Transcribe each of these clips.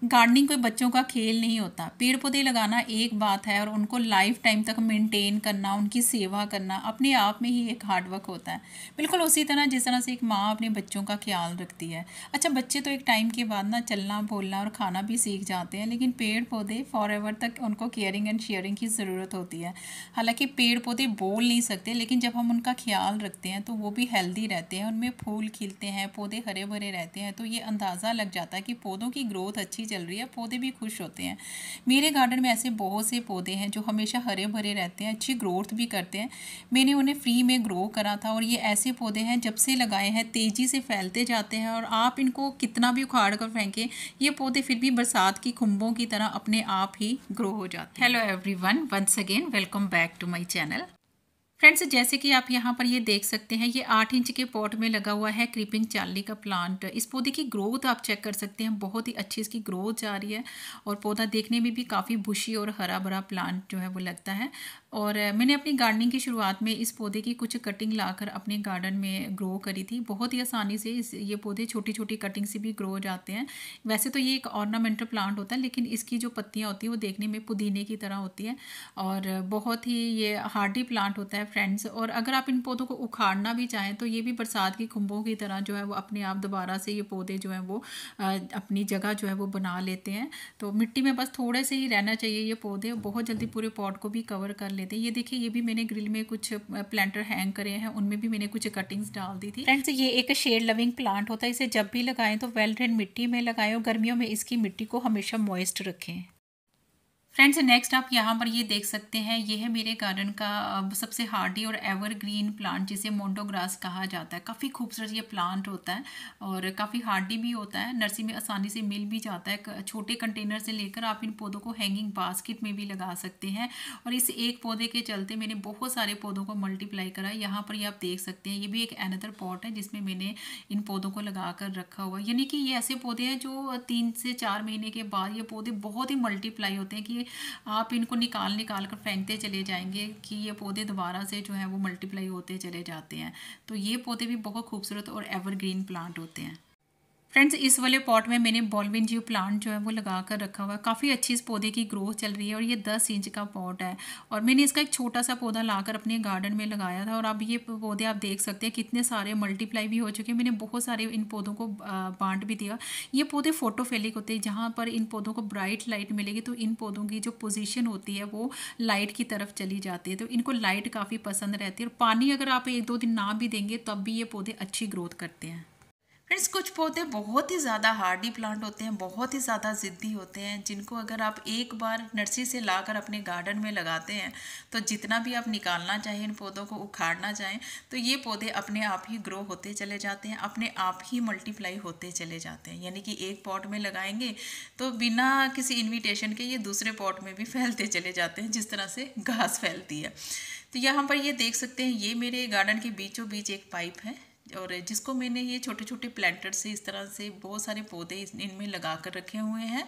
Gardening कोई बच्चों का खेल नहीं होता। पेड़ पौधे लगाना एक बात है और उनको लाइफ टाइम तक मेंटेन करना, उनकी सेवा करना अपने आप में ही एक हार्ड वर्क होता है। बिल्कुल उसी तरह जिस तरह से एक माँ अपने बच्चों का ख्याल रखती है। अच्छा, बच्चे तो एक टाइम के बाद ना चलना बोलना और खाना भी सीख जाते हैं, लेकिन पेड़ पौधे फॉर एवर तक उनको केयरिंग एंड शेयरिंग की ज़रूरत होती है। हालांकि पेड़ पौधे बोल नहीं सकते, लेकिन जब हम उनका ख्याल रखते हैं तो वो भी हेल्दी रहते हैं, उनमें फूल खिलते हैं, पौधे हरे भरे रहते हैं, तो ये अंदाज़ा लग जाता है कि पौधों की ग्रोथ अच्छी चल रही है, पौधे भी खुश होते हैं। मेरे गार्डन में ऐसे बहुत से पौधे हैं जो हमेशा हरे भरे रहते हैं, अच्छी ग्रोथ भी करते हैं। मैंने उन्हें फ्री में ग्रो करा था और ये ऐसे पौधे हैं जब से लगाए हैं तेज़ी से फैलते जाते हैं और आप इनको कितना भी उखाड़ कर फेंकें, ये पौधे फिर भी बरसात की खुम्बों की तरह अपने आप ही ग्रो हो जाते हैं। Hello everyone, once again welcome back to my channel. Friends, जैसे कि आप यहाँ पर ये देख सकते हैं, ये 8 इंच के पॉट में लगा हुआ है क्रीपिंग चार्ली का प्लांट। इस पौधे की ग्रोथ आप चेक कर सकते हैं, बहुत ही अच्छी इसकी ग्रोथ जा रही है और पौधा देखने में भी काफ़ी बुशी और हरा भरा प्लांट जो है वो लगता है। और मैंने अपनी गार्डनिंग की शुरुआत में इस पौधे की कुछ कटिंग लाकर अपने गार्डन में ग्रो करी थी। बहुत ही आसानी से ये पौधे छोटी छोटी कटिंग से भी ग्रो हो जाते हैं। वैसे तो ये एक ऑर्नामेंटल प्लांट होता है, लेकिन इसकी जो पत्तियाँ होती हैं वो देखने में पुदीने की तरह होती हैं और बहुत ही ये हार्डी प्लांट होता है फ्रेंड्स। और अगर आप इन पौधों को उखाड़ना भी चाहें तो ये भी बरसात की खुम्बों की तरह जो है वो अपने आप दोबारा से ये पौधे जो हैं वो अपनी जगह जो है वो बना लेते हैं। तो मिट्टी में बस थोड़े से ही रहना चाहिए, ये पौधे बहुत जल्दी पूरे पॉट को भी कवर कर लेते हैं। ये देखिए, ये भी मैंने ग्रिल में कुछ प्लांटर हैंग करे हैं, उनमें भी मैंने कुछ कटिंग्स डाल दी थी। फ्रेंड्स, ये एक शेड लविंग प्लांट होता है, इसे जब भी लगाएं तो वेल ड्रेन मिट्टी में लगाएं और गर्मियों में इसकी मिट्टी को हमेशा मॉइस्ट रखें। फ्रेंड्स, नेक्स्ट आप यहाँ पर ये देख सकते हैं, ये है मेरे गार्डन का सबसे हार्डी और एवरग्रीन प्लांट जिसे मोंडो ग्रास कहा जाता है। काफ़ी खूबसूरत ये प्लांट होता है और काफ़ी हार्डी भी होता है, नर्सरी में आसानी से मिल भी जाता है। छोटे कंटेनर से लेकर आप इन पौधों को हैंगिंग बास्केट में भी लगा सकते हैं और इस एक पौधे के चलते मैंने बहुत सारे पौधों को मल्टीप्लाई करा है। यहाँ पर ये आप देख सकते हैं, ये भी एक अनदर पॉट है जिसमें मैंने इन पौधों को लगा कर रखा हुआ है। यानी कि ये ऐसे पौधे हैं जो 3 से 4 महीने के बाद ये पौधे बहुत ही मल्टीप्लाई होते हैं कि आप इनको निकाल कर फेंकते चले जाएंगे कि ये पौधे दोबारा से जो है वो मल्टीप्लाई होते चले जाते हैं। तो ये पौधे भी बहुत खूबसूरत और एवरग्रीन प्लांट होते हैं। फ्रेंड्स, इस वाले पॉट में मैंने बॉलविनजियो प्लांट जो है वो लगा कर रखा हुआ है। काफ़ी अच्छी इस पौधे की ग्रोथ चल रही है और ये 10 इंच का पॉट है और मैंने इसका एक छोटा सा पौधा लाकर अपने गार्डन में लगाया था और अब ये पौधे आप देख सकते हैं कितने सारे मल्टीप्लाई भी हो चुके हैं। मैंने बहुत सारे इन पौधों को बांट भी दिया। ये पौधे फोटोफेलिक होते हैं, जहाँ पर इन पौधों को ब्राइट लाइट मिलेगी तो इन पौधों की जो पोजीशन होती है वो लाइट की तरफ चली जाती है, तो इनको लाइट काफ़ी पसंद रहती है और पानी अगर आप 1-2 दिन ना भी देंगे तब भी ये पौधे अच्छी ग्रोथ करते हैं। फ्रेंड्स, कुछ पौधे बहुत ही ज़्यादा हार्डी प्लांट होते हैं, बहुत ही ज़्यादा ज़िद्दी होते हैं, जिनको अगर आप एक बार नर्सरी से लाकर अपने गार्डन में लगाते हैं तो जितना भी आप निकालना चाहें, इन पौधों को उखाड़ना चाहें, तो ये पौधे अपने आप ही ग्रो होते चले जाते हैं, अपने आप ही मल्टीप्लाई होते चले जाते हैं। यानी कि एक पॉट में लगाएंगे तो बिना किसी इन्विटेशन के ये दूसरे पॉट में भी फैलते चले जाते हैं, जिस तरह से घास फैलती है। तो यहाँ पर ये देख सकते हैं, ये मेरे गार्डन के बीचों बीच एक पाइप है और जिसको मैंने ये छोटे छोटे प्लांटर से इस तरह से बहुत सारे पौधे इनमें लगा कर रखे हुए हैं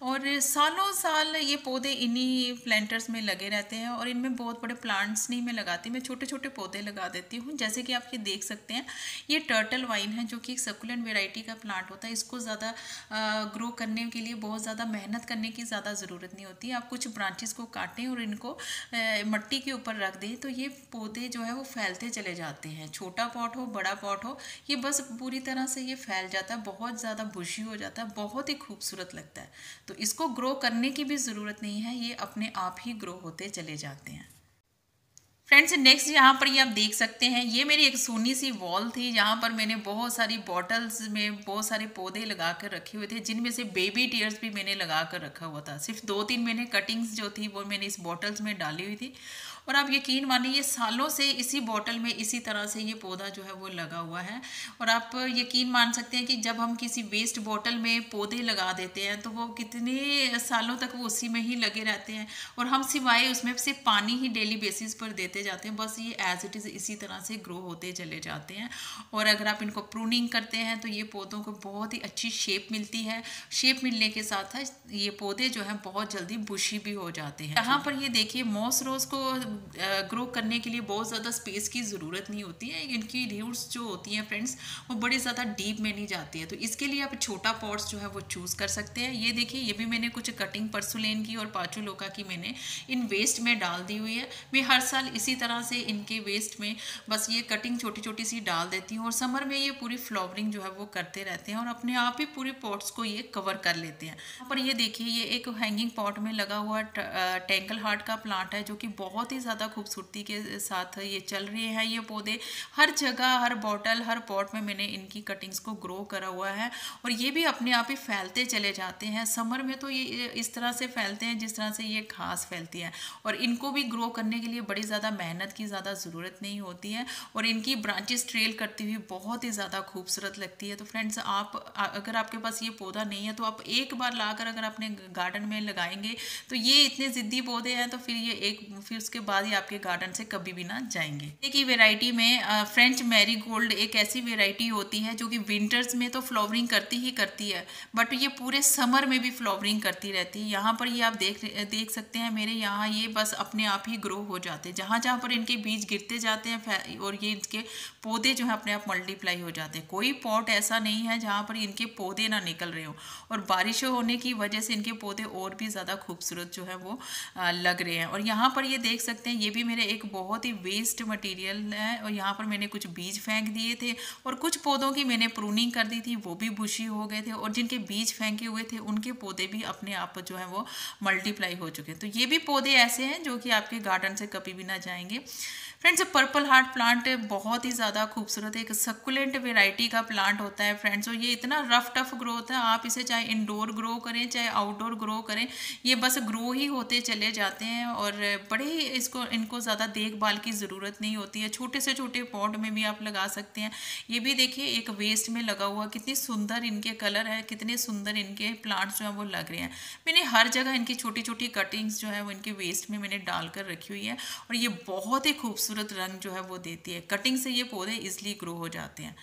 और सालों साल ये पौधे इन्हीं प्लांटर्स में लगे रहते हैं और इनमें बहुत बड़े प्लांट्स नहीं मैं लगाती, मैं छोटे छोटे पौधे लगा देती हूँ। जैसे कि आप ये देख सकते हैं, ये टर्टल वाइन है जो कि एक सकुलेंट वेराइटी का प्लांट होता है। इसको ज़्यादा ग्रो करने के लिए बहुत ज़्यादा मेहनत करने की ज़्यादा ज़रूरत नहीं होती। आप कुछ ब्रांचेस को काटें और इनको मिट्टी के ऊपर रख दें तो ये पौधे जो है वो फैलते चले जाते हैं। छोटा पॉट हो बड़ा पॉट हो, ये बस पूरी तरह से ये फैल जाता है, बहुत ज़्यादा बुशी हो जाता है, बहुत ही खूबसूरत लगता है। तो इसको ग्रो करने की भी ज़रूरत नहीं है, ये अपने आप ही ग्रो होते चले जाते हैं। फ्रेंड्स, नेक्स्ट यहाँ पर ये आप देख सकते हैं, ये मेरी एक सोनी सी वॉल थी जहाँ पर मैंने बहुत सारी बॉटल्स में बहुत सारे पौधे लगा कर रखे हुए थे, जिनमें से बेबी टीयर्स भी मैंने लगा कर रखा हुआ था। सिर्फ 2-3 मैंने कटिंग्स जो थी वो मैंने इस बॉटल्स में डाली हुई थी और आप यकीन मानिए ये सालों से इसी बॉटल में इसी तरह से ये पौधा जो है वो लगा हुआ है। और आप यकीन मान सकते हैं कि जब हम किसी वेस्ट बॉटल में पौधे लगा देते हैं तो वो कितने सालों तक वो उसी में ही लगे रहते हैं और हम सिवाय उसमें से पानी ही डेली बेसिस पर देते जाते हैं, बस ये एज इट इज़ इसी तरह से ग्रो होते चले जाते हैं। और अगर आप इनको प्रूनिंग करते हैं तो ये पौधों को बहुत ही अच्छी शेप मिलती है। शेप मिलने के साथ ये पौधे जो हैं बहुत जल्दी बुशी भी हो जाते हैं। यहाँ पर ये देखिए, मॉस रोज को ग्रो करने के लिए बहुत ज़्यादा स्पेस की ज़रूरत नहीं होती है। इनकी रूट्स जो होती हैं फ्रेंड्स वो बड़ी ज़्यादा डीप में नहीं जाती है, तो इसके लिए आप छोटा पॉट्स जो है वो चूज़ कर सकते हैं। ये देखिए, ये भी मैंने कुछ कटिंग परसुलेन की और पाचुलोका की मैंने इन वेस्ट में डाल दी हुई है। मैं हर साल इसी तरह से इनके वेस्ट में बस ये कटिंग छोटी छोटी सी डाल देती हूँ और समर में ये पूरी फ्लावरिंग जो है वो करते रहते हैं और अपने आप ही पूरे पॉट्स को ये कवर कर लेते हैं। पर ये देखिए, ये एक हैंगिंग पॉट में लगा हुआ टेंकल हार्ट का प्लांट है, जो कि बहुत ही ज़्यादा खूबसूरती के साथ ये चल रहे हैं। ये पौधे हर जगह, हर बॉटल, हर पॉट में मैंने इनकी कटिंग्स को ग्रो करा हुआ है और ये भी अपने आप ही फैलते चले जाते हैं। समर में तो ये इस तरह से फैलते हैं जिस तरह से ये घास फैलती है और इनको भी ग्रो करने के लिए बड़ी ज़्यादा मेहनत की ज़्यादा ज़रूरत नहीं होती है और इनकी ब्रांचेस ट्रेल करती हुई बहुत ही ज़्यादा खूबसूरत लगती है। तो फ्रेंड्स, आप अगर आपके पास ये पौधा नहीं है तो आप एक बार लाकर अगर अपने गार्डन में लगाएंगे तो ये इतने ज़िद्दी पौधे हैं तो फिर उसके बाद ही आपके गार्डन से कभी भी ना जाएंगे। एक ही वेराइटी में फ्रेंच मैरीगोल्ड एक ऐसी वेराइटी होती है जो कि विंटर्स में तो फ्लावरिंग करती ही करती है, बट ये पूरे समर में भी फ्लावरिंग करती रहती है। यहाँ पर ये आप देख सकते हैं मेरे यहाँ ये बस अपने आप ही ग्रो हो जाते हैं। जहाँ जहाँ पर इनके बीज गिरते जाते हैं और ये इनके पौधे जो है अपने आप मल्टीप्लाई हो जाते हैं। कोई पॉट ऐसा नहीं है जहाँ पर इनके पौधे ना निकल रहे हो और बारिश होने की वजह से इनके पौधे और भी ज़्यादा खूबसूरत जो है वो लग रहे हैं। और यहाँ पर ये देख सकते हैं, ये भी मेरे एक बहुत ही वेस्ट मटेरियल है और यहाँ पर मैंने कुछ बीज फेंक दिए थे और कुछ पौधों की मैंने प्रूनिंग कर दी थी, वो भी बुशी हो गए थे और जिनके बीज फेंके हुए थे उनके पौधे भी अपने आप जो है वो मल्टीप्लाई हो चुके हैं। तो ये भी पौधे ऐसे हैं जो कि आपके गार्डन से कभी भी ना जाएंगे। फ्रेंड्स, पर्पल हार्ट प्लांट बहुत ही ज़्यादा खूबसूरत एक सक्कुलेंट वेराइटी का प्लांट होता है फ्रेंड्स और ये इतना रफ टफ ग्रो होता है। आप इसे चाहे इंडोर ग्रो करें चाहे आउटडोर ग्रो करें, ये बस ग्रो ही होते चले जाते हैं और बड़े ही इनको ज़्यादा देखभाल की ज़रूरत नहीं होती है। छोटे से छोटे पॉट में भी आप लगा सकते हैं। ये भी देखिए एक वेस्ट में लगा हुआ, कितनी सुंदर इनके कलर है, कितने सुंदर इनके प्लांट्स जो है वो लग रहे हैं। मैंने हर जगह इनकी छोटी छोटी कटिंग्स जो है वो इनके वेस्ट में मैंने डालकर रखी हुई है और ये बहुत ही खूबसूरत रंग जो है वो देती है। कटिंग से ये पौधे इजीली ग्रो हो जाते हैं।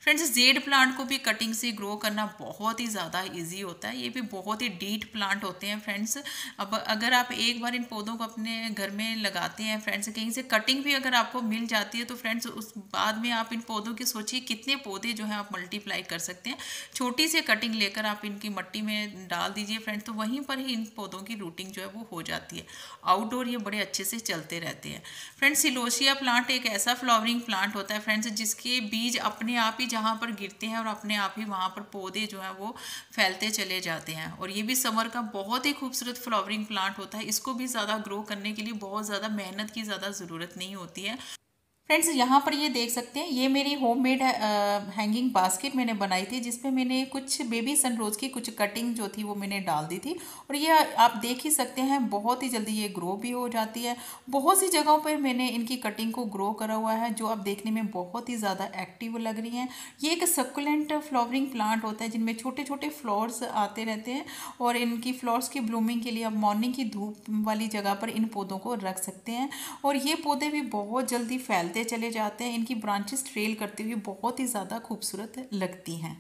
फ्रेंड्स, जेड प्लांट को भी कटिंग से ग्रो करना बहुत ही ज़्यादा इजी होता है। ये भी बहुत ही डीट प्लांट होते हैं फ्रेंड्स। अब अगर आप एक बार इन पौधों को अपने घर में लगाते हैं फ्रेंड्स, कहीं से कटिंग भी अगर आपको मिल जाती है तो फ्रेंड्स उस बाद में आप इन पौधों की सोचिए कितने पौधे जो हैं आप मल्टीप्लाई कर सकते हैं। छोटी सी कटिंग लेकर आप इनकी मिट्टी में डाल दीजिए फ्रेंड्स, तो वहीं पर ही इन पौधों की रूटिंग जो है वो हो जाती है। आउटडोर ये बड़े अच्छे से चलते रहते हैं। फ्रेंड्स, सिलोसिया प्लांट एक ऐसा फ्लावरिंग प्लांट होता है फ्रेंड्स जिसके बीज अपने आप ही जहाँ पर गिरते हैं और अपने आप ही वहाँ पर पौधे जो हैं वो फैलते चले जाते हैं और ये भी समर का बहुत ही खूबसूरत फ्लावरिंग प्लांट होता है। इसको भी ज़्यादा ग्रो करने के लिए बहुत ज़्यादा मेहनत की ज़्यादा ज़रूरत नहीं होती है। फ्रेंड्स, यहाँ पर ये देख सकते हैं, ये मेरी होममेड हैंगिंग बास्केट मैंने बनाई थी जिसमें मैंने कुछ बेबी सनरोज की कुछ कटिंग जो थी वो मैंने डाल दी थी और ये आप देख ही सकते हैं बहुत ही जल्दी ये ग्रो भी हो जाती है। बहुत सी जगहों पर मैंने इनकी कटिंग को ग्रो करा हुआ है जो आप देखने में बहुत ही ज़्यादा एक्टिव लग रही हैं। ये एक सक्कुलेंट फ्लावरिंग प्लांट होता है जिनमें छोटे छोटे फ्लावर्स आते रहते हैं और इनकी फ्लावर्स की ब्लूमिंग के लिए आप मॉर्निंग की धूप वाली जगह पर इन पौधों को रख सकते हैं और ये पौधे भी बहुत जल्दी फैलते चले जाते हैं। इनकी ब्रांचेस ट्रेल करती हुई बहुत ही ज़्यादा खूबसूरत लगती हैं।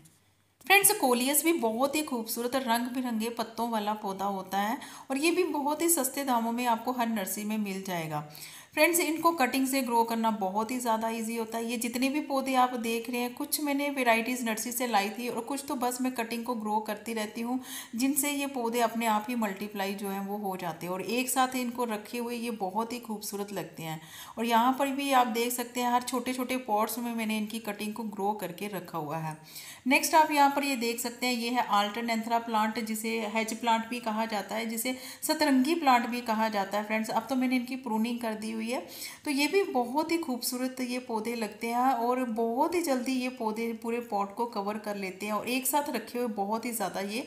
फ्रेंड्स, कोलियस भी बहुत ही खूबसूरत रंग बिरंगे पत्तों वाला पौधा होता है और ये भी बहुत ही सस्ते दामों में आपको हर नर्सरी में मिल जाएगा। फ्रेंड्स, इनको कटिंग से ग्रो करना बहुत ही ज़्यादा इजी होता है। ये जितने भी पौधे आप देख रहे हैं, कुछ मैंने वेराइटीज़ नर्सरी से लाई थी और कुछ तो बस मैं कटिंग को ग्रो करती रहती हूँ जिनसे ये पौधे अपने आप ही मल्टीप्लाई जो है वो हो जाते हैं और एक साथ इनको रखे हुए ये बहुत ही खूबसूरत लगते हैं। और यहाँ पर भी आप देख सकते हैं हर छोटे छोटे पॉट्स में मैंने इनकी कटिंग को ग्रो करके रखा हुआ है। नेक्स्ट आप यहाँ पर ये देख सकते हैं, ये है अल्टरनेंथरा प्लांट जिसे हेज प्लांट भी कहा जाता है, जिसे सतरंगी प्लांट भी कहा जाता है। फ्रेंड्स, अब तो मैंने इनकी प्रूनिंग कर दी हुई है तो ये भी बहुत ही खूबसूरत ये पौधे लगते हैं और बहुत ही जल्दी ये पौधे पूरे पॉट को कवर कर लेते हैं और एक साथ रखे हुए बहुत ही ज़्यादा ये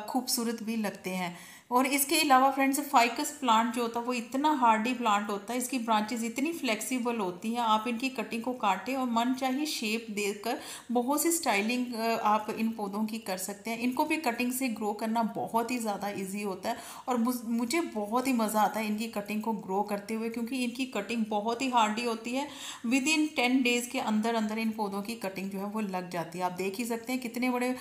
खूबसूरत भी लगते हैं। और इसके अलावा फ्रेंड्स, फाइकस प्लांट जो होता है वो इतना हार्डी प्लांट होता है, इसकी ब्रांचेस इतनी फ्लेक्सिबल होती हैं, आप इनकी कटिंग को काटें और मन चाहिए शेप देकर बहुत सी स्टाइलिंग आप इन पौधों की कर सकते हैं। इनको भी कटिंग से ग्रो करना बहुत ही ज़्यादा इजी होता है और मुझे बहुत ही मज़ा आता है इनकी कटिंग को ग्रो करते हुए क्योंकि इनकी कटिंग बहुत ही हार्डी होती है। विद इन 10 डेज़ के अंदर अंदर इन पौधों की कटिंग जो है वो लग जाती है। आप देख ही सकते हैं कितने बड़े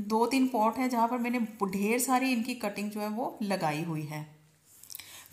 2-3 पॉट हैं जहाँ पर मैंने ढेर सारी इनकी कटिंग जो है वो लगाई हुई है।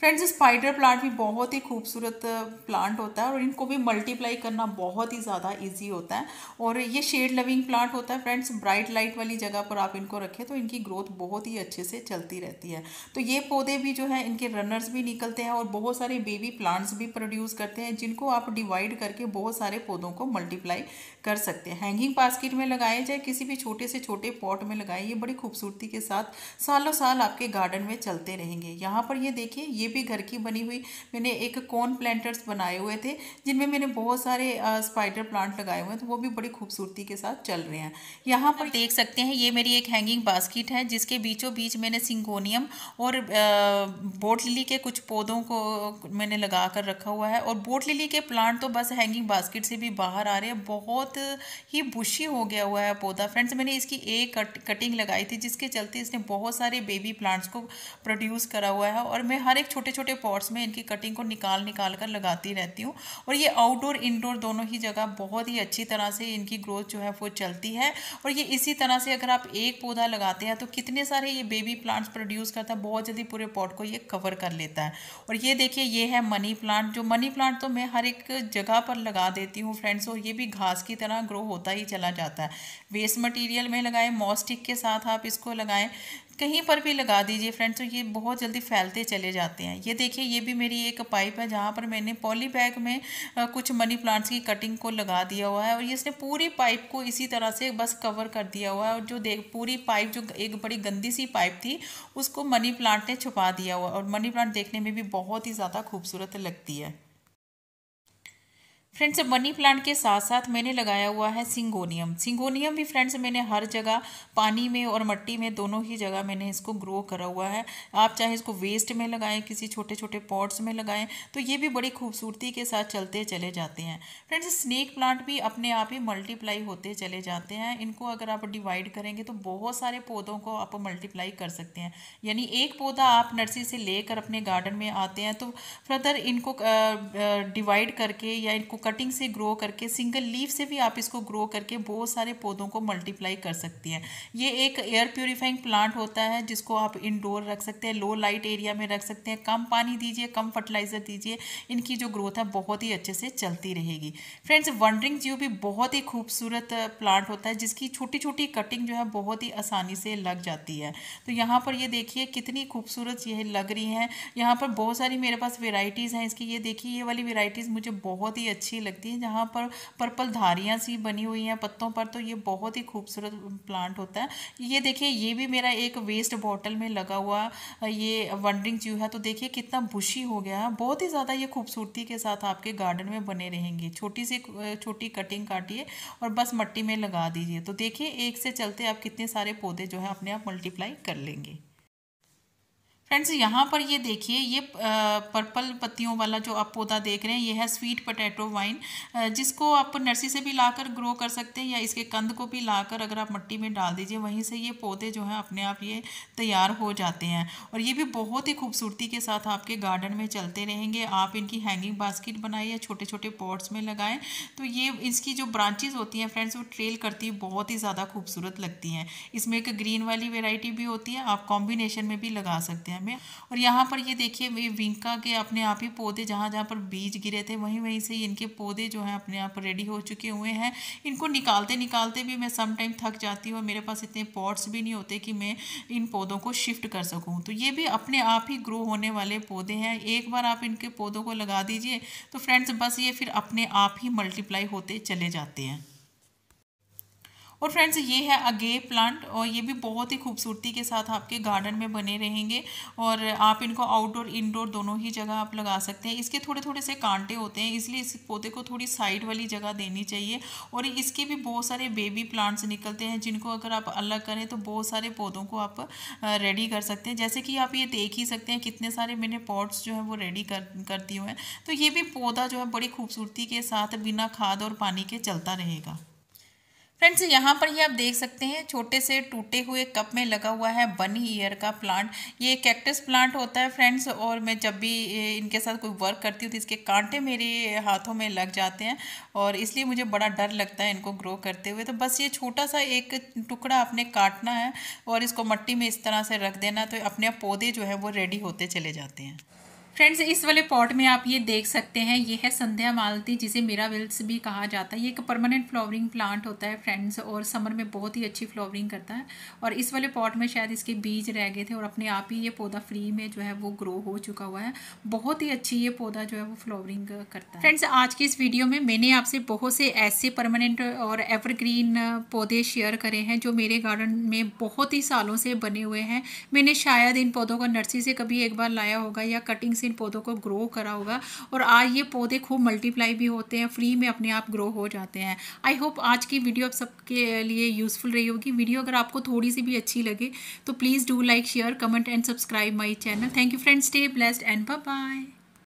फ्रेंड्स, स्पाइडर प्लांट भी बहुत ही खूबसूरत प्लांट होता है और इनको भी मल्टीप्लाई करना बहुत ही ज़्यादा इजी होता है। और ये शेड लविंग प्लांट होता है फ्रेंड्स। ब्राइट लाइट वाली जगह पर आप इनको रखें तो इनकी ग्रोथ बहुत ही अच्छे से चलती रहती है। तो ये पौधे भी जो है इनके रनर्स भी निकलते हैं और बहुत सारे बेबी प्लांट्स भी प्रोड्यूस करते हैं, जिनको आप डिवाइड करके बहुत सारे पौधों को मल्टीप्लाई कर सकते हैं। हैंगिंग बास्केट में लगाए जाए, किसी भी छोटे से छोटे पॉट में लगाए, ये बड़ी खूबसूरती के साथ सालों साल आपके गार्डन में चलते रहेंगे। यहाँ पर ये देखिए, ये भी घर की बनी हुई मैंने एक कॉर्न प्लांटर्स बनाए हुए थे, जिनमें मैंने बहुत सारे स्पाइडर प्लांट लगाए हुए हैं, तो वो भी बड़ी खूबसूरती के साथ चल रहे हैं। यहाँ पर देख सकते हैं, ये मेरी एक हैंगिंग बास्केट है, जिसके बीचों बीच मैंने सिंगोनियम और बोट लिली के कुछ पौधों को मैंने लगा कर रखा हुआ है। और बोट लिली के प्लांट तो बस हैंगिंग बास्केट से भी बाहर आ रहे हैं, बहुत ही बुशी हो गया हुआ है पौधा। फ्रेंड्स, मैंने इसकी एक कटिंग लगाई थी, जिसके चलते इसने बहुत सारे बेबी प्लांट्स को प्रोड्यूस करा हुआ है। और मैं हर एक छोटे छोटे पॉट्स में इनकी कटिंग को निकाल निकाल कर लगाती रहती हूँ। और ये आउटडोर इंडोर दोनों ही जगह बहुत ही अच्छी तरह से इनकी ग्रोथ जो है वो चलती है। और ये इसी तरह से अगर आप एक पौधा लगाते हैं तो कितने सारे ये बेबी प्लांट्स प्रोड्यूस करता है, बहुत जल्दी पूरे पॉट को ये कवर कर लेता है। और ये देखिए, ये है मनी प्लांट। जो मनी प्लांट तो मैं हर एक जगह पर लगा देती हूँ फ्रेंड्स, और ये भी घास की तरह ग्रो होता ही चला जाता है। वेस्ट मटेरियल में लगाएं, मॉस्टिक के साथ आप इसको लगाएं, कहीं पर भी लगा दीजिए फ्रेंड्स, तो ये बहुत जल्दी फैलते चले जाते हैं। ये देखिए, ये भी मेरी एक पाइप है, जहाँ पर मैंने पॉली बैग में कुछ मनी प्लांट्स की कटिंग को लगा दिया हुआ है। और ये इसने पूरी पाइप को इसी तरह से बस कवर कर दिया हुआ है। और जो देख, पूरी पाइप जो एक बड़ी गंदी सी पाइप थी, उसको मनी प्लांट ने छुपा दिया हुआ। और मनी प्लांट देखने में भी बहुत ही ज़्यादा खूबसूरत लगती है। फ्रेंड्स, मनी प्लांट के साथ साथ मैंने लगाया हुआ है सिंगोनियम। सिंगोनियम भी फ्रेंड्स मैंने हर जगह, पानी में और मिट्टी में, दोनों ही जगह मैंने इसको ग्रो करा हुआ है। आप चाहे इसको वेस्ट में लगाएं, किसी छोटे छोटे पॉट्स में लगाएं, तो ये भी बड़ी खूबसूरती के साथ चलते चले जाते हैं। फ्रेंड्स, स्नेक प्लांट भी अपने आप ही मल्टीप्लाई होते चले जाते हैं। इनको अगर आप डिवाइड करेंगे तो बहुत सारे पौधों को आप मल्टीप्लाई कर सकते हैं। यानी एक पौधा आप नर्सरी से लेकर अपने गार्डन में आते हैं तो फर्दर इनको डिवाइड करके या इनको कटिंग से ग्रो करके, सिंगल लीफ से भी आप इसको ग्रो करके बहुत सारे पौधों को मल्टीप्लाई कर सकती हैं। ये एक एयर प्योरीफाइंग प्लांट होता है, जिसको आप इंडोर रख सकते हैं, लो लाइट एरिया में रख सकते हैं। कम पानी दीजिए, कम फर्टिलाइजर दीजिए, इनकी जो ग्रोथ है बहुत ही अच्छे से चलती रहेगी। फ्रेंड्स, वंडरिंग ज्यू भी बहुत ही खूबसूरत प्लांट होता है, जिसकी छोटी छोटी कटिंग जो है बहुत ही आसानी से लग जाती है। तो यहाँ पर ये देखिए कितनी खूबसूरत ये लग रही हैं। यहाँ पर बहुत सारी मेरे पास वेराइटीज़ हैं इसकी। ये देखिए, ये वाली वेराइटीज़ मुझे बहुत ही अच्छी लगती है, जहाँ पर पर्पल धारियाँ सी बनी हुई हैं पत्तों पर। तो ये बहुत ही खूबसूरत प्लांट होता है। ये देखिए, ये भी मेरा एक वेस्ट बॉटल में लगा हुआ ये वंडरिंग च्यू है। तो देखिए कितना बुशी हो गया है, बहुत ही ज़्यादा ये खूबसूरती के साथ आपके गार्डन में बने रहेंगे। छोटी सी छोटी कटिंग काटिए और बस मिट्टी में लगा दीजिए, तो देखिए एक से चलते आप कितने सारे पौधे जो है अपने आप मल्टीप्लाई कर लेंगे। फ्रेंड्स, यहाँ पर ये देखिए, ये पर्पल पत्तियों वाला जो आप पौधा देख रहे हैं, ये है स्वीट पोटैटो वाइन, जिसको आप नर्सरी से भी लाकर ग्रो कर सकते हैं, या इसके कंद को भी लाकर अगर आप मिट्टी में डाल दीजिए, वहीं से ये पौधे जो हैं अपने आप ये तैयार हो जाते हैं। और ये भी बहुत ही खूबसूरती के साथ आपके गार्डन में चलते रहेंगे। आप इनकी हैंगिंग बास्केट बनाइए, छोटे छोटे पॉट्स में लगाएं, तो ये इसकी जो ब्रांचेज होती हैं फ्रेंड्स, वो ट्रेल करती है, बहुत ही ज़्यादा खूबसूरत लगती हैं। इसमें एक ग्रीन वाली वेराइटी भी होती है, आप कॉम्बिनेशन में भी लगा सकते हैं में। और यहाँ पर ये देखिए, विंका के अपने आप ही पौधे, जहाँ जहाँ पर बीज गिरे थे वहीं वहीं से इनके पौधे जो हैं अपने आप रेडी हो चुके हुए हैं। इनको निकालते निकालते भी मैं सम टाइम थक जाती हूँ, और मेरे पास इतने पॉट्स भी नहीं होते कि मैं इन पौधों को शिफ्ट कर सकूँ। तो ये भी अपने आप ही ग्रो होने वाले पौधे हैं। एक बार आप इनके पौधों को लगा दीजिए तो फ्रेंड्स बस ये फिर अपने आप ही मल्टीप्लाई होते चले जाते हैं। और फ्रेंड्स, ये है अगे प्लांट, और ये भी बहुत ही खूबसूरती के साथ आपके गार्डन में बने रहेंगे। और आप इनको आउटडोर इंडोर दोनों ही जगह आप लगा सकते हैं। इसके थोड़े थोड़े से कांटे होते हैं, इसलिए इस पौधे को थोड़ी साइड वाली जगह देनी चाहिए। और इसके भी बहुत सारे बेबी प्लांट्स निकलते हैं, जिनको अगर आप अलग करें तो बहुत सारे पौधों को आप रेडी कर सकते हैं। जैसे कि आप ये देख ही सकते हैं, कितने सारे मैंने पॉट्स जो है वो रेडी कर दिए हुए हैं। तो ये भी पौधा जो है बड़ी खूबसूरती के साथ बिना खाद और पानी के चलता रहेगा। फ्रेंड्स, यहाँ पर ये आप देख सकते हैं, छोटे से टूटे हुए कप में लगा हुआ है बनी ईयर का प्लांट। ये कैक्टस प्लांट होता है फ्रेंड्स, और मैं जब भी इनके साथ कोई वर्क करती हूँ तो इसके कांटे मेरे हाथों में लग जाते हैं, और इसलिए मुझे बड़ा डर लगता है इनको ग्रो करते हुए। तो बस ये छोटा सा एक टुकड़ा आपने काटना है और इसको मिट्टी में इस तरह से रख देना, तो अपने आप पौधे जो है वो रेडी होते चले जाते हैं। फ्रेंड्स, इस वाले पॉट में आप ये देख सकते हैं, ये है संध्या मालती, जिसे मिराविल्स भी कहा जाता है। ये एक परमानेंट फ्लावरिंग प्लांट होता है फ्रेंड्स, और समर में बहुत ही अच्छी फ्लावरिंग करता है। और इस वाले पॉट में शायद इसके बीज रह गए थे और अपने आप ही ये पौधा फ्री में जो है वो ग्रो हो चुका हुआ है। बहुत ही अच्छी ये पौधा जो है वो फ्लावरिंग करता है। फ्रेंड्स, आज की इस वीडियो में मैंने आपसे बहुत से ऐसे परमानेंट और एवरग्रीन पौधे शेयर करे हैं जो मेरे गार्डन में बहुत ही सालों से बने हुए हैं। मैंने शायद इन पौधों को नर्सरी से कभी एक बार लाया होगा या कटिंग से इन पौधों को ग्रो करा होगा, और आज ये पौधे खूब मल्टीप्लाई भी होते हैं, फ्री में अपने आप ग्रो हो जाते हैं। आई होप आज की वीडियो आप सबके लिए यूज़फुल रही होगी। वीडियो अगर आपको थोड़ी सी भी अच्छी लगे तो please do like, share, comment and subscribe my channel. Thank you friends, stay blessed and bye bye.